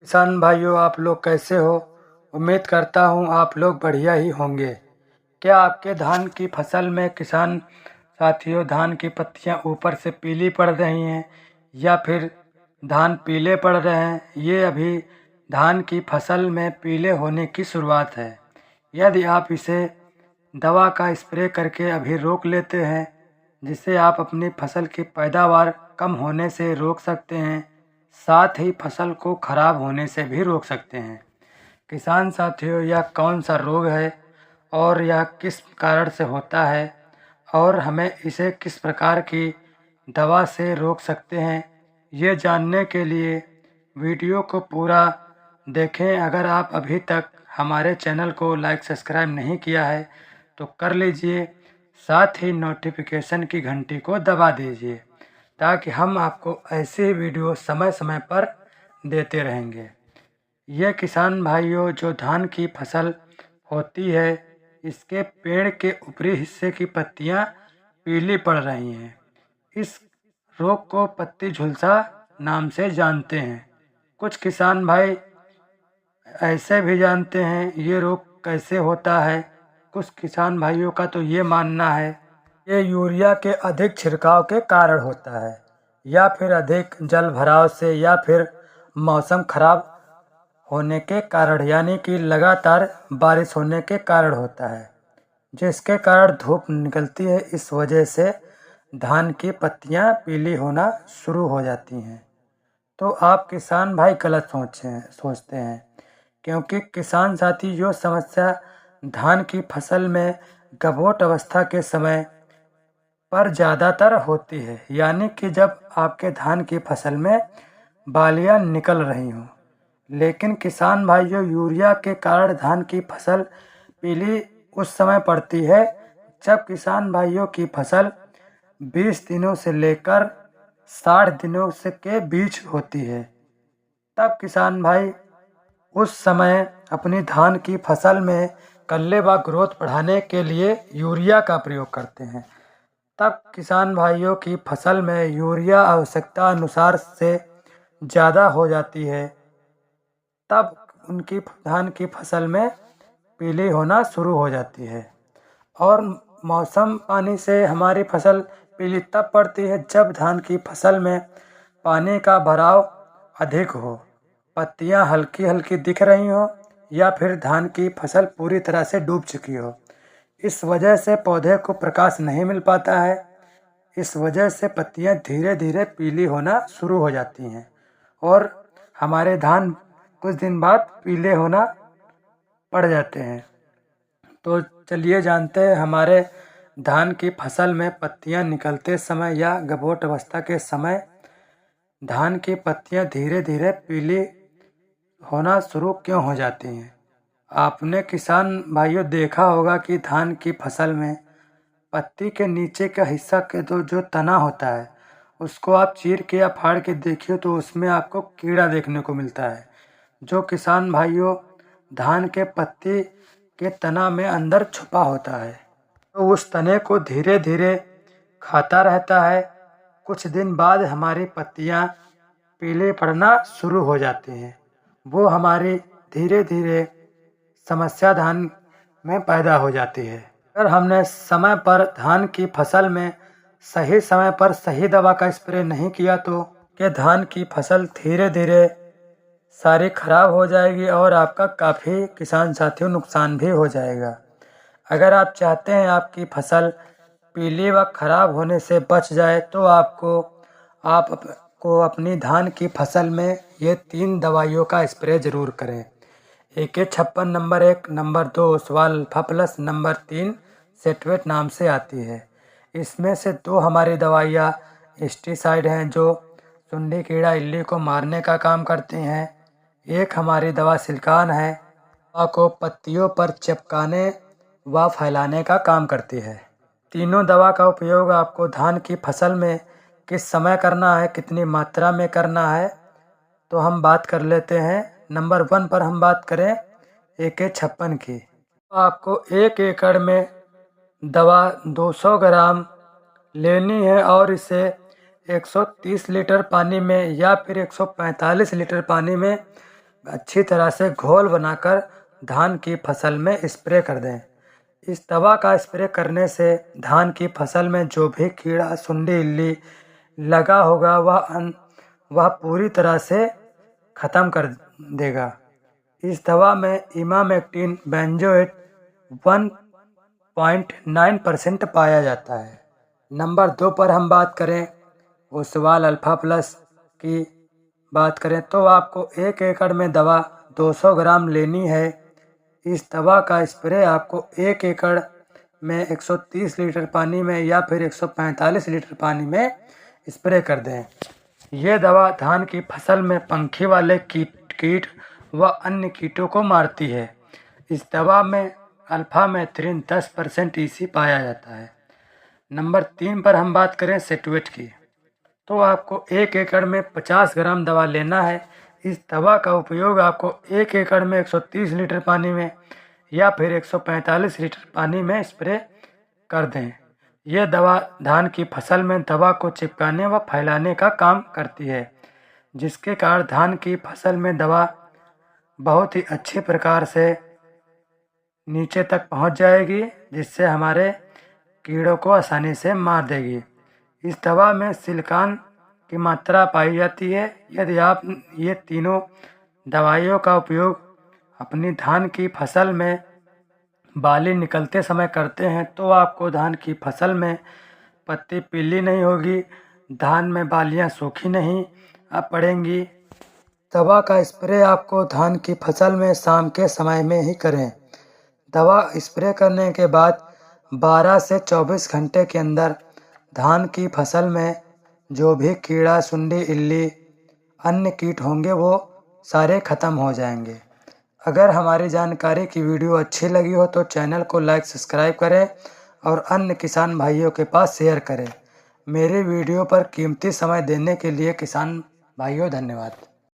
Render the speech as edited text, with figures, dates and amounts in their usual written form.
किसान भाइयों, आप लोग कैसे हो? उम्मीद करता हूँ आप लोग बढ़िया ही होंगे। क्या आपके धान की फसल में किसान साथियों, धान की पत्तियाँ ऊपर से पीली पड़ रही हैं या फिर धान पीले पड़ रहे हैं? ये अभी धान की फसल में पीले होने की शुरुआत है। यदि आप इसे दवा का स्प्रे करके अभी रोक लेते हैं, जिससे आप अपनी फसल की पैदावार कम होने से रोक सकते हैं, साथ ही फसल को खराब होने से भी रोक सकते हैं। किसान साथियों, यह कौन सा रोग है और यह किस कारण से होता है और हमें इसे किस प्रकार की दवा से रोक सकते हैं, ये जानने के लिए वीडियो को पूरा देखें। अगर आप अभी तक हमारे चैनल को लाइक सब्सक्राइब नहीं किया है तो कर लीजिए, साथ ही नोटिफिकेशन की घंटी को दबा दीजिए ताकि हम आपको ऐसे वीडियो समय समय पर देते रहेंगे। ये किसान भाइयों, जो धान की फसल होती है, इसके पेड़ के ऊपरी हिस्से की पत्तियां पीली पड़ रही हैं। इस रोग को पत्ती झुलसा नाम से जानते हैं। कुछ किसान भाई ऐसे भी जानते हैं ये रोग कैसे होता है। कुछ किसान भाइयों का तो ये मानना है ये यूरिया के अधिक छिड़काव के कारण होता है, या फिर अधिक जल भराव से, या फिर मौसम खराब होने के कारण, यानी कि लगातार बारिश होने के कारण होता है, जिसके कारण धूप निकलती है। इस वजह से धान की पत्तियां पीली होना शुरू हो जाती हैं। तो आप किसान भाई गलत सोचते हैं, क्योंकि किसान साथी जो समस्या धान की फसल में गभोट अवस्था के समय पर ज़्यादातर होती है, यानी कि जब आपके धान की फसल में बालियां निकल रही हों। लेकिन किसान भाइयों, यूरिया के कारण धान की फसल पीली उस समय पड़ती है जब किसान भाइयों की फसल 20 दिनों से लेकर 60 दिनों से के बीच होती है। तब किसान भाई उस समय अपनी धान की फसल में कल्ले व ग्रोथ बढ़ाने के लिए यूरिया का प्रयोग करते हैं। तब किसान भाइयों की फसल में यूरिया आवश्यकता अनुसार से ज़्यादा हो जाती है। तब उनकी धान की फसल में पीली होना शुरू हो जाती है। और मौसम पानी से हमारी फसल पीली तब पड़ती है जब धान की फसल में पानी का भराव अधिक हो, पत्तियां हल्की हल्की दिख रही हो, या फिर धान की फसल पूरी तरह से डूब चुकी हो। इस वजह से पौधे को प्रकाश नहीं मिल पाता है। इस वजह से पत्तियां धीरे धीरे पीली होना शुरू हो जाती हैं और हमारे धान कुछ दिन बाद पीले होना पड़ जाते हैं। तो चलिए जानते हैं हमारे धान की फसल में पत्तियां निकलते समय या गभोट अवस्था के समय धान की पत्तियां धीरे धीरे पीली होना शुरू क्यों हो जाती हैं। आपने किसान भाइयों देखा होगा कि धान की फसल में पत्ती के नीचे का हिस्सा के तो जो तना होता है, उसको आप चीर के या फाड़ के देखिए तो उसमें आपको कीड़ा देखने को मिलता है, जो किसान भाइयों धान के पत्ती के तना में अंदर छुपा होता है। तो उस तने को धीरे धीरे खाता रहता है। कुछ दिन बाद हमारी पत्तियां पीले पड़ना शुरू हो जाती हैं। वो हमारी धीरे धीरे समस्या धान में पैदा हो जाती है। अगर हमने समय पर धान की फसल में सही समय पर सही दवा का स्प्रे नहीं किया तो के धान की फसल धीरे धीरे सारी खराब हो जाएगी और आपका काफ़ी किसान साथियों नुकसान भी हो जाएगा। अगर आप चाहते हैं आपकी फसल पीली व खराब होने से बच जाए तो आपको अपनी धान की फसल में ये 3 दवाइयों का स्प्रे ज़रूर करें। AK56 number 1, number 2 Oswal alpha plus, number 3 Set Wet नाम से आती है। इसमें से 2 हमारी दवाइयाँ एस्टीसाइड हैं जो सुंडी कीड़ा इल्ली को मारने का काम करती हैं। एक हमारी दवा सिलिकॉन है, दवा को पत्तियों पर चिपकाने व फैलाने का काम करती है। तीनों दवा का उपयोग आपको धान की फसल में किस समय करना है, कितनी मात्रा में करना है, तो हम बात कर लेते हैं। नंबर 1 पर हम बात करें AK56 की। तो आपको 1 एकड़ में दवा 200 ग्राम लेनी है और इसे 130 लीटर पानी में या फिर 145 लीटर पानी में अच्छी तरह से घोल बनाकर धान की फसल में स्प्रे कर दें। इस दवा का स्प्रे करने से धान की फसल में जो भी कीड़ा सुंडी इल्ली लगा होगा वह पूरी तरह से ख़त्म कर देगा। इस दवा में इमामेक्टिन बेंजोएट 1.9% पाया जाता है। नंबर 2 पर हम बात करें ओसवाल अल्फा प्लस की बात करें तो आपको 1 एकड़ में दवा 200 ग्राम लेनी है। इस दवा का स्प्रे आपको 1 एकड़ में 130 लीटर पानी में या फिर 145 लीटर पानी में स्प्रे कर दें। ये दवा धान की फसल में पंखी वाले कीट व अन्य कीटों को मारती है। इस दवा में अल्फा मेथ्रिन 10% EC पाया जाता है। नंबर 3 पर हम बात करें सेटुएट की तो आपको 1 एकड़ में 50 ग्राम दवा लेना है। इस दवा का उपयोग आपको 1 एकड़ में 130 लीटर पानी में या फिर 145 लीटर पानी में स्प्रे कर दें। यह दवा धान की फसल में दवा को चिपकाने व फैलाने का काम करती है, जिसके कारण धान की फसल में दवा बहुत ही अच्छे प्रकार से नीचे तक पहुंच जाएगी, जिससे हमारे कीड़ों को आसानी से मार देगी। इस दवा में सिलिकॉन की मात्रा पाई जाती है। यदि आप ये तीनों दवाइयों का उपयोग अपनी धान की फसल में बाली निकलते समय करते हैं तो आपको धान की फसल में पत्ती पीली नहीं होगी, धान में बालियां सूखी नहीं पड़ेंगी। दवा का स्प्रे आपको धान की फसल में शाम के समय में ही करें। दवा स्प्रे करने के बाद 12 से 24 घंटे के अंदर धान की फसल में जो भी कीड़ा सुंडी इल्ली अन्य कीट होंगे वो सारे ख़त्म हो जाएंगे। अगर हमारी जानकारी की वीडियो अच्छी लगी हो तो चैनल को लाइक सब्सक्राइब करें और अन्य किसान भाइयों के पास शेयर करें। मेरे वीडियो पर कीमती समय देने के लिए किसान भाइयों धन्यवाद।